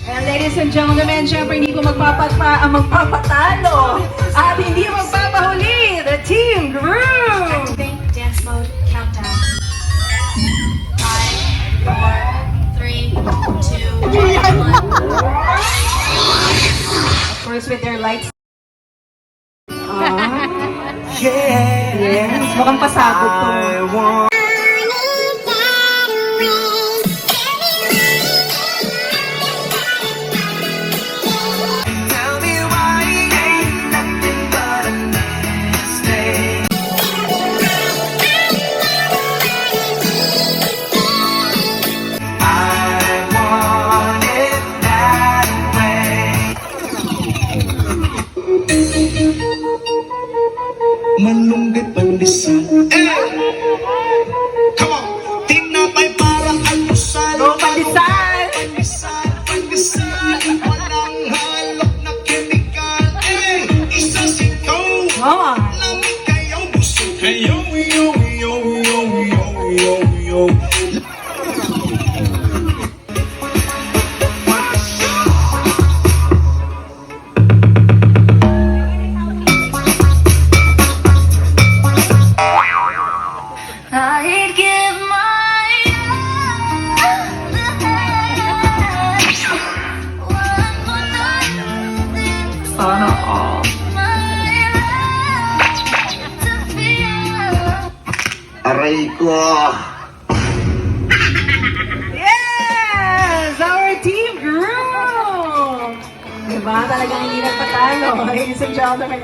And ladies and gentlemen, syempre hindi ko magpapatalo at hindi magpapahuli, the Team Groove! Activate dance mode countdown. 5, 4, 3, 2, 1. Of course, with their lights. Yes, mukhang pasabog to. Malunggay pandesal. Come on! Tinapay para almusal. Go, pandesal! Pandesal, pandesal. Walang halok na chemical. Isa sikaw. Oh. Lamig kayo, busog kayo. Yo, yo, yo, yo, yo, yo. I'd give my one more night. Sana all. Aray ko. Yes! Our Team Groove! Diba? Talagang hindi nagpatalo. Ladies and gentlemen,